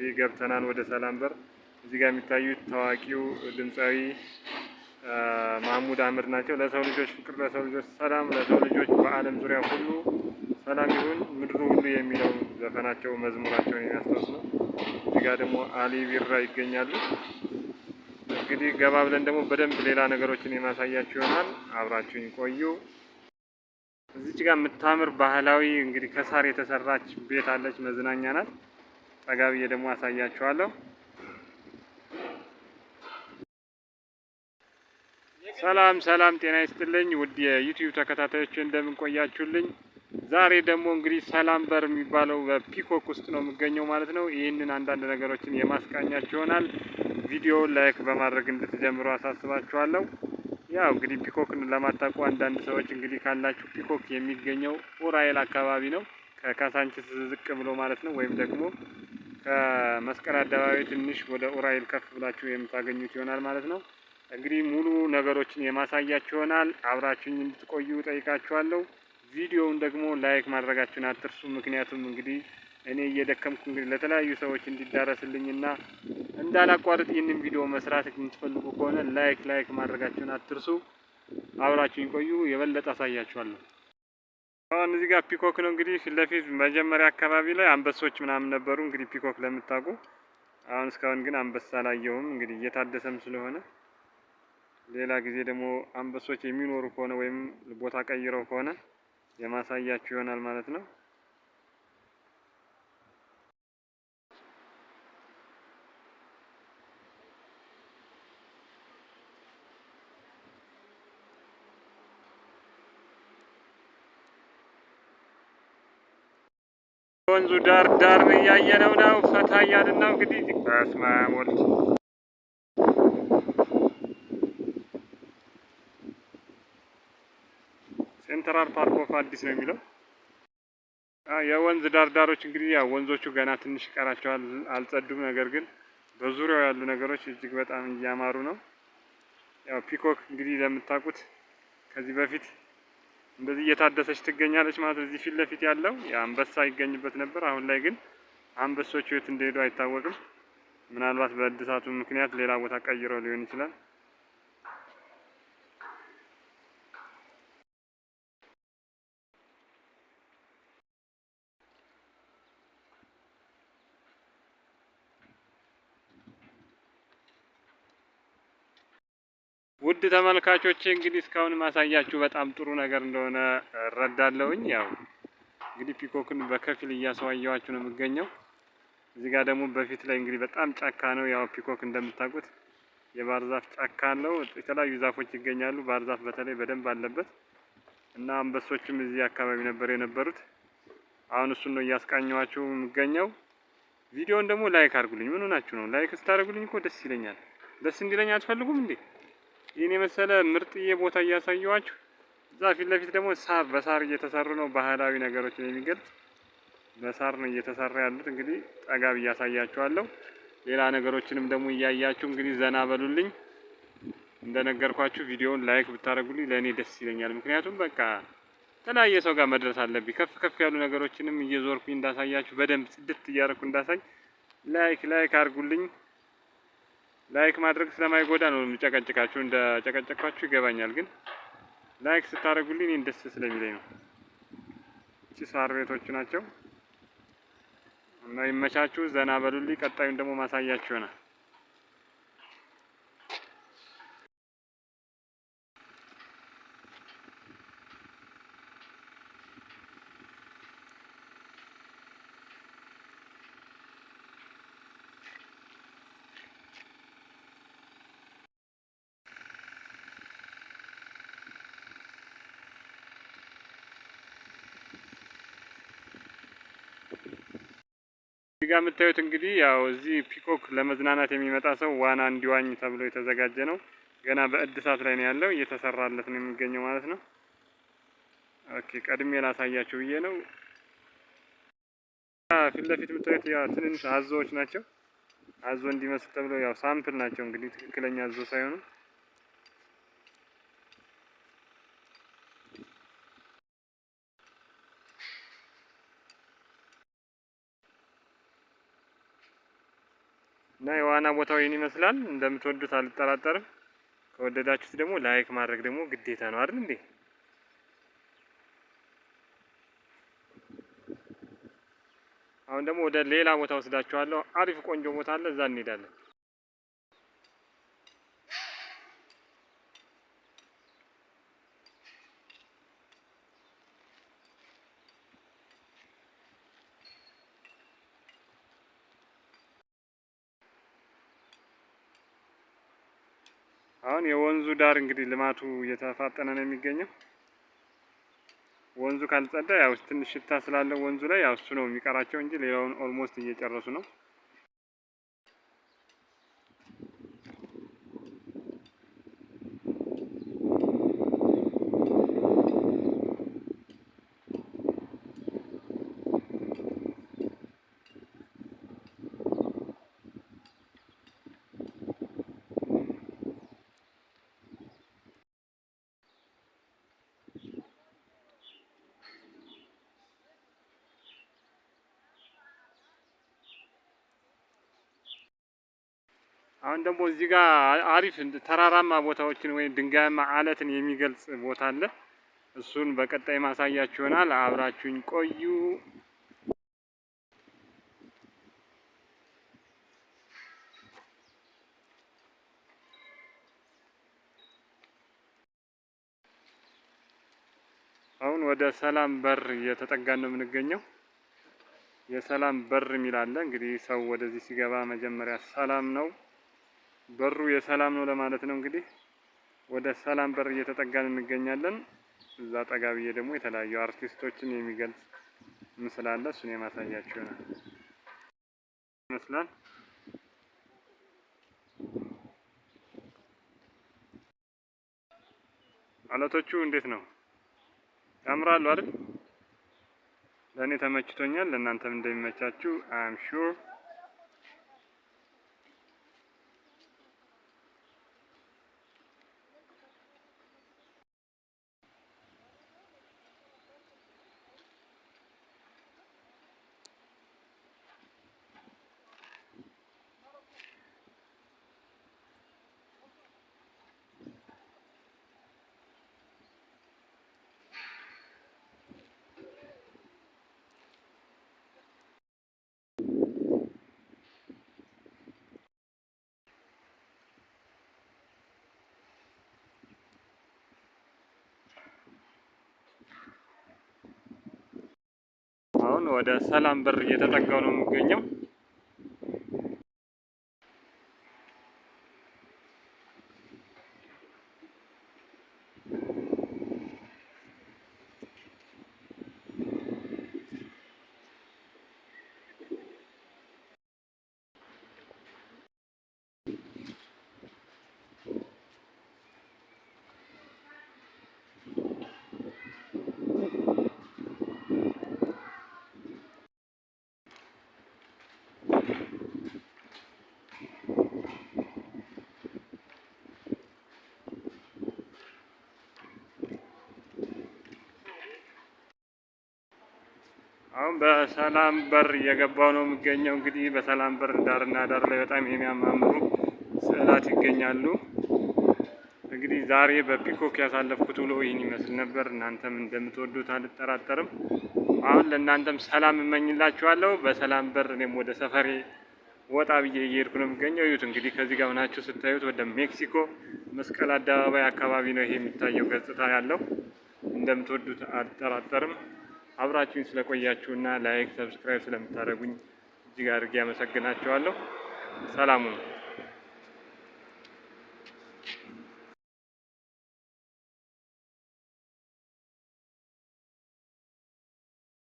እንግዲህ ገብተናል ወደ ሰላም በር። እዚህ ጋር የሚታዩት ታዋቂው ድምፃዊ ማህሙድ አህመድ ናቸው። ለሰው ልጆች ፍቅር፣ ለሰው ልጆች ሰላም፣ ለሰው ልጆች በዓለም ዙሪያ ሁሉ ሰላም ይሁን ምድሩ ሁሉ የሚለው ዘፈናቸው መዝሙራቸውን የሚያስታውስ ነው። እዚህ ጋር ደግሞ አሊ ቢራ ይገኛሉ። እንግዲህ ገባ ብለን ደግሞ በደንብ ሌላ ነገሮችን የማሳያችሁ ይሆናል። አብራችሁኝ ቆዩ። እዚች ጋር የምታምር ባህላዊ እንግዲህ ከሳር የተሰራች ቤት አለች፣ መዝናኛ ናት። ጠጋ ብዬ ደግሞ አሳያችኋለሁ። ሰላም ሰላም፣ ጤና ይስጥልኝ ውድ የዩቲዩብ ተከታታዮች እንደምን ቆያችሁልኝ? ዛሬ ደግሞ እንግዲህ ሰላም በር የሚባለው በፒኮክ ውስጥ ነው የምገኘው ማለት ነው። ይህንን አንዳንድ ነገሮችን የማስቃኛችሁ ይሆናል። ቪዲዮ ላይክ በማድረግ እንድትጀምሩ አሳስባችኋለሁ። ያው እንግዲህ ፒኮክን ለማታውቁ አንዳንድ ሰዎች እንግዲህ ካላችሁ ፒኮክ የሚገኘው ኡራኤል አካባቢ ነው። ከካሳንችስ ዝቅ ብሎ ማለት ነው። ወይም ደግሞ ከመስቀል አደባባይ ትንሽ ወደ ኡራኤል ከፍ ብላችሁ የምታገኙት ይሆናል ማለት ነው። እንግዲህ ሙሉ ነገሮችን የማሳያችሁ ይሆናል። አብራችሁኝ እንድትቆዩ ጠይቃችኋለሁ። ቪዲዮውን ደግሞ ላይክ ማድረጋችሁን አትርሱ። ምክንያቱም እንግዲህ እኔ እየደከምኩ እንግዲህ ለተለያዩ ሰዎች እንዲዳረስልኝና እንዳላቋርጥ ይህንን ቪዲዮ መስራት የምትፈልጉ ከሆነ ላይክ ማድረጋችሁን አትርሱ። አብራችሁኝ ቆዩ፣ የበለጠ አሳያችኋለሁ። አሁን እዚህ ጋር ፒኮክ ነው እንግዲህ ፊት ለፊት መጀመሪያ አካባቢ ላይ አንበሶች ምናምን ነበሩ። እንግዲህ ፒኮክ ለምታውቁ፣ አሁን እስካሁን ግን አንበሳ አላየሁም። እንግዲህ እየታደሰም ስለሆነ ሌላ ጊዜ ደግሞ አንበሶች የሚኖሩ ከሆነ ወይም ቦታ ቀይረው ከሆነ የማሳያችሁ ይሆናል ማለት ነው። ወንዙ ዳር እያየነው ነው። ፈታ እያልን ነው እንግዲህ። በስመ አብ ወልድ ሴንትራል ፓርክ ኦፍ አዲስ ነው የሚለው። የወንዝ ዳርዳሮች እንግዲህ ያው ወንዞቹ ገና ትንሽ ይቀራቸዋል፣ አልጸዱም። ነገር ግን በዙሪያው ያሉ ነገሮች እጅግ በጣም እያማሩ ነው። ያው ፒኮክ እንግዲህ ለምታውቁት ከዚህ በፊት እንደዚህ እየታደሰች ትገኛለች ማለት ነው። እዚህ ፊት ለፊት ያለው አንበሳ ይገኝበት ነበር። አሁን ላይ ግን አንበሶቹ የት እንደሄዱ አይታወቅም። ምናልባት በእድሳቱ ምክንያት ሌላ ቦታ ቀይረው ሊሆን ይችላል። ውድ ተመልካቾቼ እንግዲህ እስካሁን ማሳያችሁ በጣም ጥሩ ነገር እንደሆነ እረዳለሁኝ። ያው እንግዲህ ፒኮክን በከፊል እያሳየኋችሁ ነው የምገኘው። እዚህ ጋር ደግሞ በፊት ላይ እንግዲህ በጣም ጫካ ነው። ያው ፒኮክ እንደምታውቁት የባህር ዛፍ ጫካ አለው። የተለያዩ ዛፎች ይገኛሉ። ባህር ዛፍ በተለይ በደንብ አለበት እና አንበሶችም እዚህ አካባቢ ነበር የነበሩት። አሁን እሱን ነው እያስቃኘኋችሁ የምገኘው። ቪዲዮውን ደግሞ ላይክ አድርጉልኝ። ምን ሆናችሁ ነው? ላይክ ስታደርጉልኝ እኮ ደስ ይለኛል። ደስ እንዲለኝ አትፈልጉም እንዴ? ይህን የመሰለ ምርጥዬ ቦታ እያሳየኋችሁ፣ እዛ ፊት ለፊት ደግሞ በሳር እየተሰሩ ነው። ባህላዊ ነገሮችን የሚገልጽ በሳር ነው እየተሰራ ያሉት። እንግዲህ ጠጋ ብዬ አሳያችኋለሁ። ሌላ ነገሮችንም ደግሞ እያያችሁ እንግዲህ ዘና በሉልኝ። እንደነገርኳችሁ ቪዲዮውን ላይክ ብታደርጉልኝ ለእኔ ደስ ይለኛል። ምክንያቱም በቃ የተለያየ ሰው ጋር መድረስ አለብኝ። ከፍ ያሉ ነገሮችንም እየዞርኩኝ እንዳሳያችሁ፣ በደንብ ጽድት እያደረኩ እንዳሳይ ላይክ አድርጉልኝ። ላይክ ማድረግ ስለማይጎዳ ነው የምጨቀጭቃችሁ። እንደ ጨቀጨቅኳችሁ ይገባኛል፣ ግን ላይክ ስታደርጉልኝ እኔን ደስ ስለሚለኝ ነው። እቺ ሳር ቤቶቹ ናቸው እና ይመቻችሁ፣ ዘና በሉልኝ። ቀጣዩን ደግሞ ማሳያችሁ ይሆናል። እዚህ ጋር የምታዩት እንግዲህ ያው እዚህ ፒኮክ ለመዝናናት የሚመጣ ሰው ዋና እንዲዋኝ ተብሎ የተዘጋጀ ነው። ገና በእድሳት ላይ ነው ያለው፣ እየተሰራለት ነው የሚገኘው ማለት ነው። ኦኬ፣ ቀድሜ ላሳያችሁ ብዬ ነው። ፊት ለፊት የምታዩት ያው ትንንሽ አዞዎች ናቸው። አዞ እንዲመስል ተብሎ ያው ሳምፕል ናቸው እንግዲህ፣ ትክክለኛ አዞ ሳይሆኑ እና የዋና ቦታው ይህን ይመስላል። እንደምትወዱት አልጠራጠርም። ከወደዳችሁት ደግሞ ላይክ ማድረግ ደግሞ ግዴታ ነው አይደል እንዴ? አሁን ደግሞ ወደ ሌላ ቦታ ወስዳችኋለሁ። አሪፍ ቆንጆ ቦታ አለ፣ እዛ እንሄዳለን። አሁን የወንዙ ዳር እንግዲህ ልማቱ እየተፋጠነ ነው የሚገኘው። ወንዙ ካልጸዳ ያው ትንሽ ሽታ ስላለው ወንዙ ላይ ያው እሱ ነው የሚቀራቸው እንጂ ሌላውን ኦልሞስት እየጨረሱ ነው። አሁን ደግሞ እዚህ ጋር አሪፍ ተራራማ ቦታዎችን ወይም ድንጋያማ አለትን የሚገልጽ ቦታ አለ። እሱን በቀጣይ ማሳያችሁ ይሆናል። አብራችሁኝ ቆዩ። አሁን ወደ ሰላም በር እየተጠጋን ነው የምንገኘው። የሰላም በር የሚል አለ። እንግዲህ ሰው ወደዚህ ሲገባ መጀመሪያ ሰላም ነው፣ በሩ የሰላም ነው ለማለት ነው። እንግዲህ ወደ ሰላም በር እየተጠጋን እንገኛለን። እዛ ጠጋ ብዬ ደግሞ የተለያዩ አርቲስቶችን የሚገልጽ ምስል አለ። እሱን የማሳያችሁ ይሆናል። ይመስላል አለቶቹ እንዴት ነው? ያምራሉ አይደል? ለእኔ ተመችቶኛል። ለእናንተም እንደሚመቻችሁ አም ሹር። አሁን ወደ ሰላም በር እየተጠጋው ነው የሚገኘው። አሁን በሰላም በር እየገባው ነው የሚገኘው። እንግዲህ በሰላም በር ዳርና ዳር ላይ በጣም የሚያማምሩ ስዕላት ይገኛሉ። እንግዲህ ዛሬ በፒኮክ ያሳለፍኩት ውሎ ይህን ይመስል ነበር። እናንተም እንደምትወዱት አልጠራጠርም። አሁን ለእናንተም ሰላም እመኝላችኋለሁ። በሰላም በር እኔም ወደ ሰፈሬ ወጣ ብዬ እየሄድኩ ነው የሚገኘው። እዩት እንግዲህ ከዚህ ጋር ሆናችሁ ስታዩት ወደ ሜክሲኮ መስቀል አደባባይ አካባቢ ነው ይሄ የሚታየው ገጽታ ያለው። እንደምትወዱት አልጠራጠርም። አብራችሁኝ ስለቆያችሁና ላይክ፣ ሰብስክራይብ ስለምታደርጉኝ እጅግ አድርጌ አመሰግናችኋለሁ። ሰላም ሁኑ።